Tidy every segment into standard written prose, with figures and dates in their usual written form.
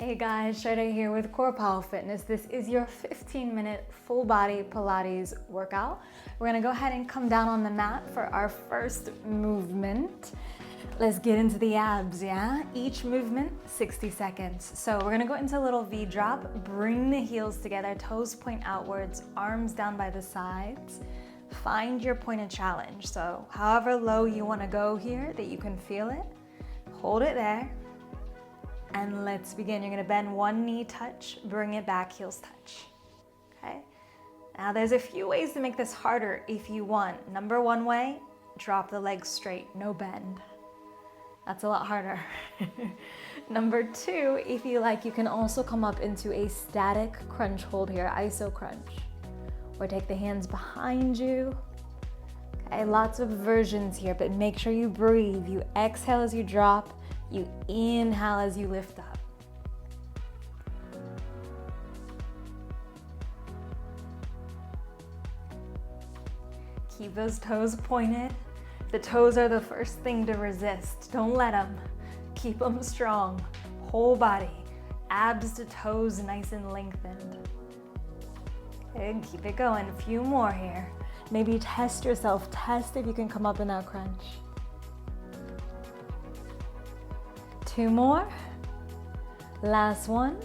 Hey guys, Shada here with CorePal Fitness. This is your 15-minute full body Pilates workout. We're gonna go ahead and come down on the mat for our first movement. Let's get into the abs, yeah? Each movement, 60 seconds. So we're gonna go into a little V drop, bring the heels together, toes point outwards, arms down by the sides. Find your point of challenge. So however low you wanna go here, that you can feel it, hold it there. And let's begin. You're gonna bend one knee, touch, bring it back, heels touch, okay? Now there's a few ways to make this harder if you want. Number one way, drop the legs straight, no bend. That's a lot harder. Number two, if you like, you can also come up into a static crunch hold here, iso crunch. Or take the hands behind you. Okay, lots of versions here, but make sure you breathe. You exhale as you drop. You inhale as you lift up. Keep those toes pointed. The toes are the first thing to resist. Don't let them. Keep them strong. Whole body. Abs to toes nice and lengthened. Okay, and keep it going. A few more here. Maybe test yourself. Test if you can come up in that crunch. Two more. Last one.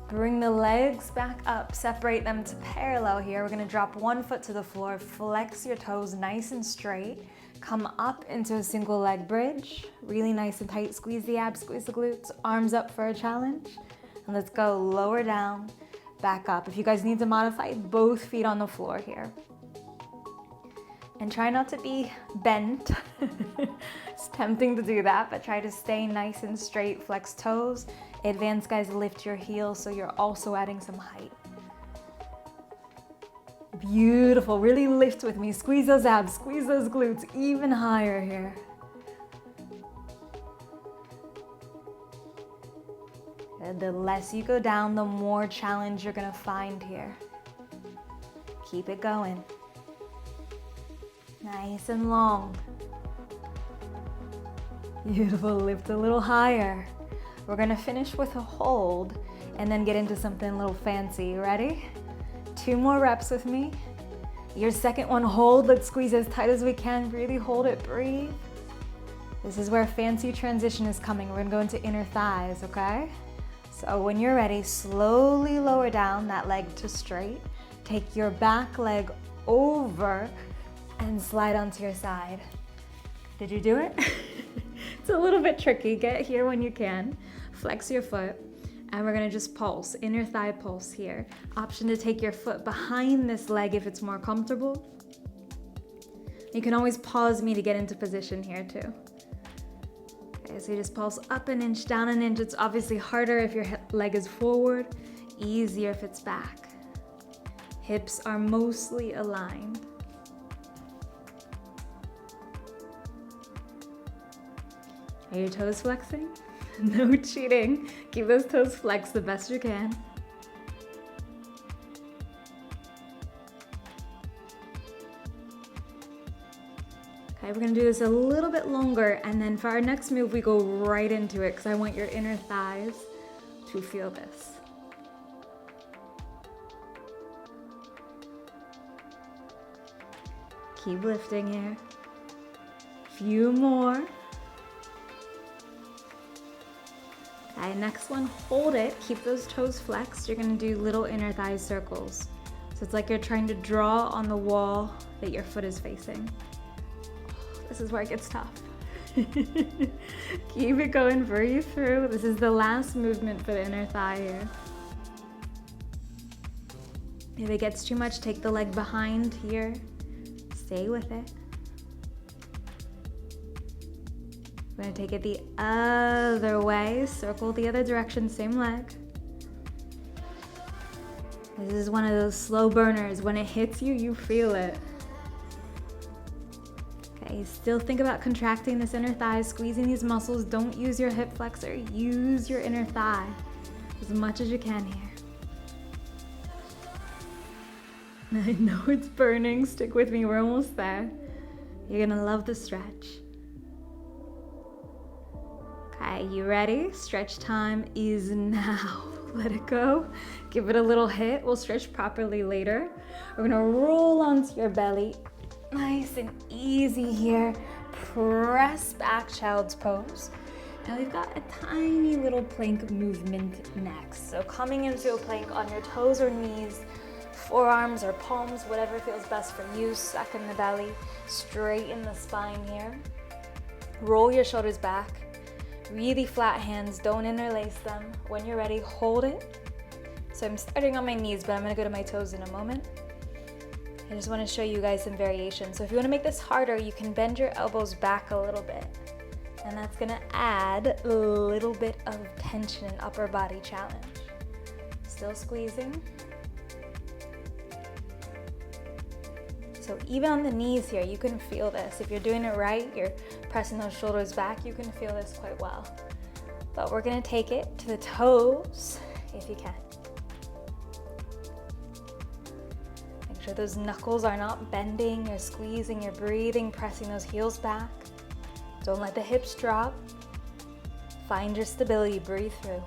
Bring the legs back up, separate them to parallel here. We're gonna drop one foot to the floor, flex your toes nice and straight, come up into a single leg bridge, really nice and tight, squeeze the abs, squeeze the glutes, arms up for a challenge, and let's go lower down, back up. If you guys need to modify, both feet on the floor here. And try not to be bent. It's tempting to do that, but try to stay nice and straight, flex toes. Advanced guys, lift your heels so you're also adding some height. Beautiful, really lift with me. Squeeze those abs, squeeze those glutes, even higher here. And the less you go down, the more challenge you're gonna find here. Keep it going. Nice and long. Beautiful, lift a little higher. We're gonna finish with a hold and then get into something a little fancy. Ready? 2 more reps with me. Your second one, hold. Let's squeeze as tight as we can. Really hold it, breathe. This is where fancy transition is coming. We're gonna go into inner thighs, okay? So when you're ready, slowly lower down that leg to straight. Take your back leg over and slide onto your side. Did you do it? It's a little bit tricky. Get here when you can. Flex your foot, and we're gonna just pulse, inner thigh pulse here. Option to take your foot behind this leg if it's more comfortable. You can always pause me to get into position here too. Okay, so you just pulse up an inch, down an inch. It's obviously harder if your leg is forward, easier if it's back. Hips are mostly aligned. Are your toes flexing? No cheating. Keep those toes flexed the best you can. Okay, we're gonna do this a little bit longer, and then for our next move, we go right into it because I want your inner thighs to feel this. Keep lifting here. Few more. Okay, next one, hold it. Keep those toes flexed. You're gonna do little inner thigh circles. So it's like you're trying to draw on the wall that your foot is facing. This is where it gets tough. Keep it going, breathe through. This is the last movement for the inner thigh here. If it gets too much, take the leg behind here. Stay with it. We're gonna take it the other way, circle the other direction, same leg. This is one of those slow burners. When it hits you, you feel it. Okay, still think about contracting this inner thigh, squeezing these muscles. Don't use your hip flexor, use your inner thigh as much as you can here. I know it's burning, stick with me, we're almost there. You're gonna love the stretch. Okay, you ready? Stretch time is now. Let it go. Give it a little hit. We'll stretch properly later. We're gonna roll onto your belly. Nice and easy here. Press back, child's pose. Now we've got a tiny little plank movement next. So coming into a plank on your toes or knees, forearms or palms, whatever feels best for you. Suck in the belly, straighten the spine here. Roll your shoulders back. Really flat hands, don't interlace them. When you're ready, hold it. So I'm starting on my knees, but I'm gonna go to my toes in a moment. I just wanna show you guys some variations. So if you wanna make this harder, you can bend your elbows back a little bit. And that's gonna add a little bit of tension and upper body challenge. Still squeezing. So even on the knees here, you can feel this. If you're doing it right, you're pressing those shoulders back, you can feel this quite well. But we're gonna take it to the toes, if you can. Make sure those knuckles are not bending, you're squeezing, you're breathing, pressing those heels back. Don't let the hips drop. Find your stability, breathe through.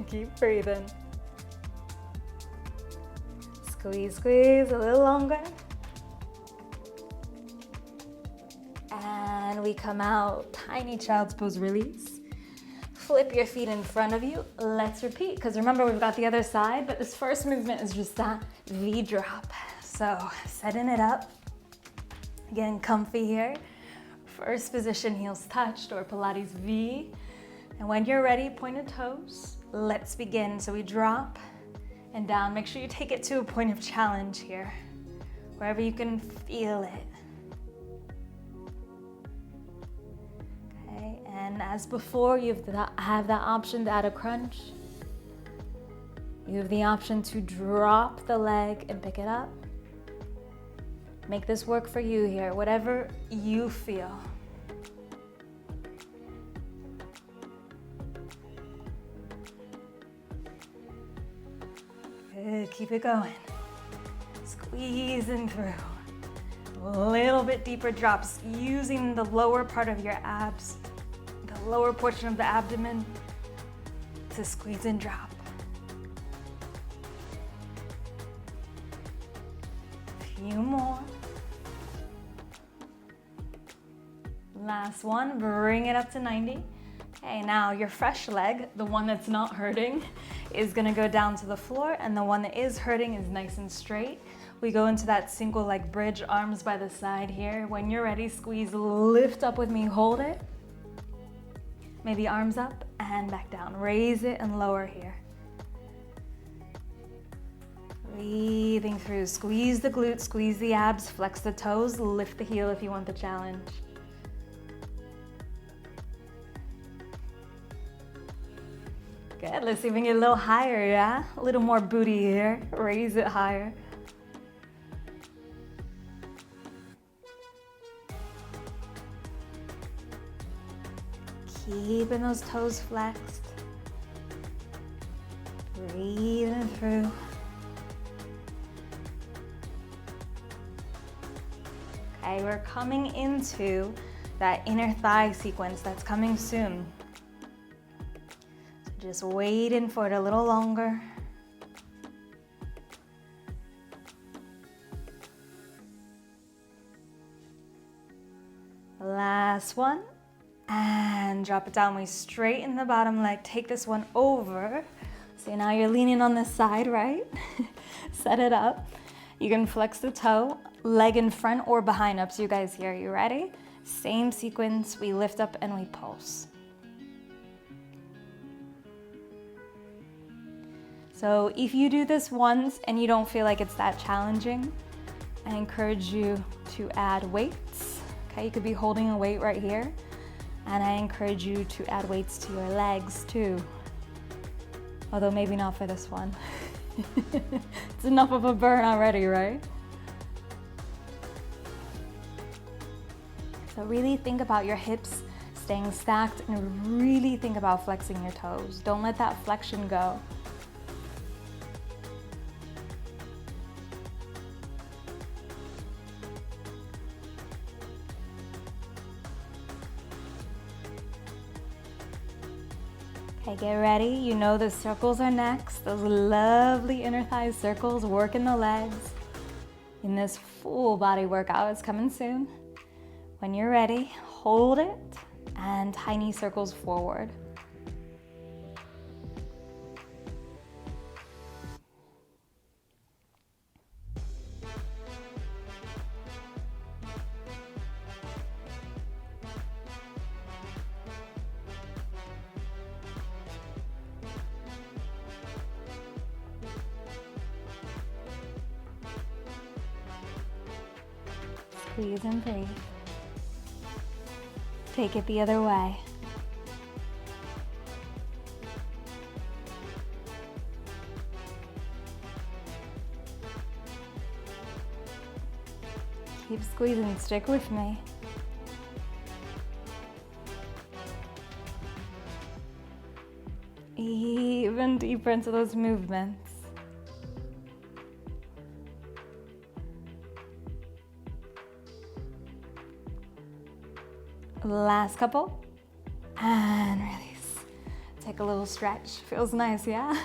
Keep breathing. Squeeze, squeeze, a little longer. And we come out, tiny child's pose, release. Flip your feet in front of you. Let's repeat, because remember we've got the other side, but this first movement is just that V drop. So setting it up, getting comfy here. First position, heels touched, or Pilates V. And when you're ready, pointed toes. Let's begin. So we drop and down. Make sure you take it to a point of challenge here, wherever you can feel it. Okay, and as before, you have that option to add a crunch. You have the option to drop the leg and pick it up. Make this work for you here, whatever you feel. Good, keep it going. Squeezing through. A little bit deeper drops, using the lower part of your abs, the lower portion of the abdomen to squeeze and drop. Few more. Last one, bring it up to 90. Okay, now your fresh leg, the one that's not hurting, is gonna go down to the floor, and the one that is hurting is nice and straight. We go into that single leg bridge, arms by the side here. When you're ready, squeeze, lift up with me, hold it. Maybe arms up and back down. Raise it and lower here. Breathing through, squeeze the glutes, squeeze the abs, flex the toes, lift the heel if you want the challenge. Good, let's even get a little higher, yeah? A little more booty here, raise it higher. Keeping those toes flexed. Breathing through. Okay, we're coming into that inner thigh sequence that's coming soon. So just waiting for it a little longer. Last one. And drop it down. We straighten the bottom leg. Take this one over. So now you're leaning on this side, right? Set it up. You can flex the toe, leg in front or behind, up to you guys here. You ready? Same sequence. We lift up and we pulse. So if you do this once and you don't feel like it's that challenging, I encourage you to add weights. Okay, you could be holding a weight right here. And I encourage you to add weights to your legs too. Although maybe not for this one. It's enough of a burn already, right? So really think about your hips staying stacked and really think about flexing your toes. Don't let that flexion go. Okay, get ready. You know the circles are next. Those lovely inner thigh circles, working the legs. In this full body workout is coming soon. When you're ready, hold it and tiny circles forward. Squeeze and breathe. Take it the other way. Keep squeezing, stick with me. Even deeper into those movements. Last couple, and release. Take a little stretch, feels nice, yeah?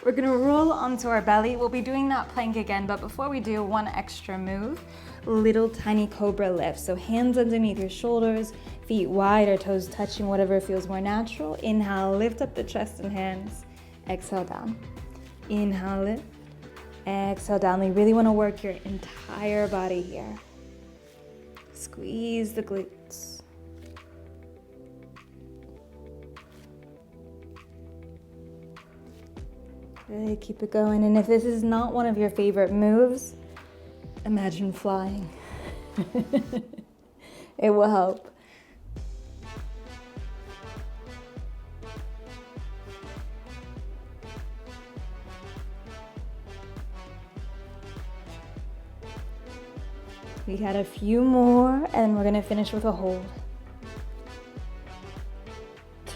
We're gonna roll onto our belly. We'll be doing that plank again, but before we do, one extra move, little tiny cobra lift. So hands underneath your shoulders, feet wide or toes touching, whatever feels more natural. Inhale, lift up the chest and hands. Exhale down. Inhale, lift. Exhale down. We really wanna work your entire body here. Squeeze the glutes. Good, keep it going. And if this is not one of your favorite moves, imagine flying. It will help. We got a few more, and we're gonna finish with a hold.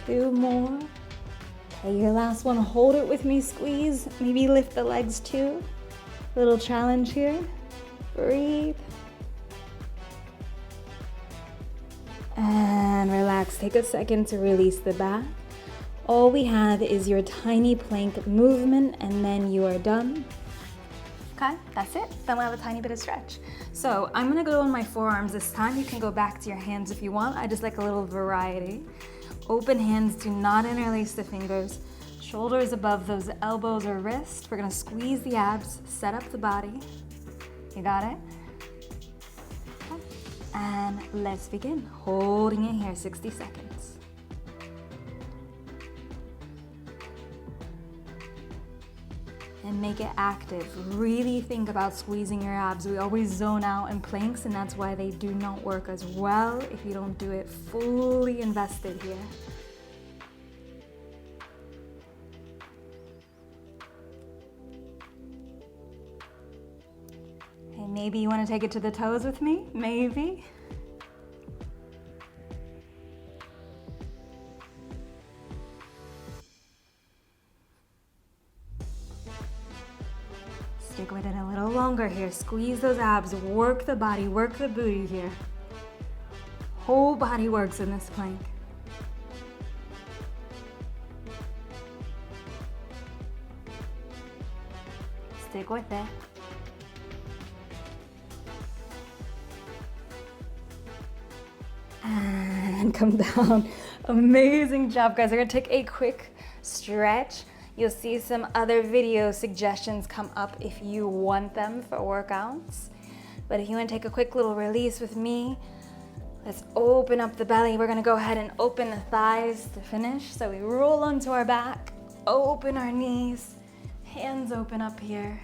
2 more. Okay, your last one, hold it with me, squeeze. Maybe lift the legs too. Little challenge here. Breathe. And relax, take a second to release the back. All we have is your tiny plank movement, and then you are done. Okay, that's it. Then we'll have a tiny bit of stretch. So I'm gonna go on my forearms this time. You can go back to your hands if you want. I just like a little variety. Open hands, do not interlace the fingers. Shoulders above those elbows or wrists. We're gonna squeeze the abs, set up the body. You got it? Okay. And let's begin. Holding it here, 60 seconds. And make it active. Really think about squeezing your abs. We always zone out in planks, and that's why they do not work as well if you don't do it fully invested here. Okay, maybe you want to take it to the toes with me, maybe. Stick with it a little longer here. Squeeze those abs, work the body, work the booty here. Whole body works in this plank. Stick with it. And come down. Amazing job, guys. We're gonna take a quick stretch. You'll see some other video suggestions come up if you want them for workouts. But if you want to take a quick little release with me, let's open up the belly. We're going to go ahead and open the thighs to finish. So we roll onto our back, open our knees, hands open up here.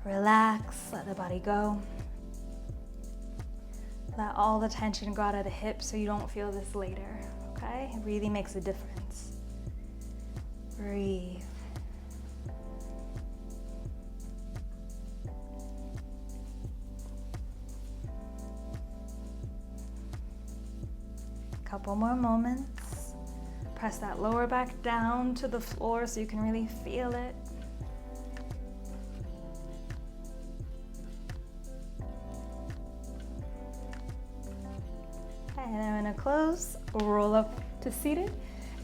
Relax, let the body go. Let all the tension go out of the hips so you don't feel this later, okay? It really makes a difference. Breathe. Couple more moments. Press that lower back down to the floor so you can really feel it. Okay, and I'm gonna close, roll up to seated,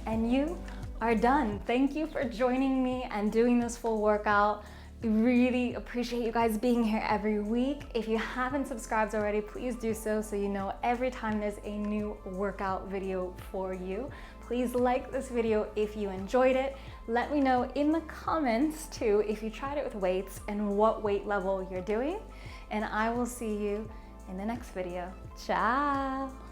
and you are done. Thank you for joining me and doing this full workout. I really appreciate you guys being here every week. If you haven't subscribed already, please do so you know every time there's a new workout video for you. Please like this video if you enjoyed it. Let me know in the comments too if you tried it with weights and what weight level you're doing. And I will see you in the next video. Ciao!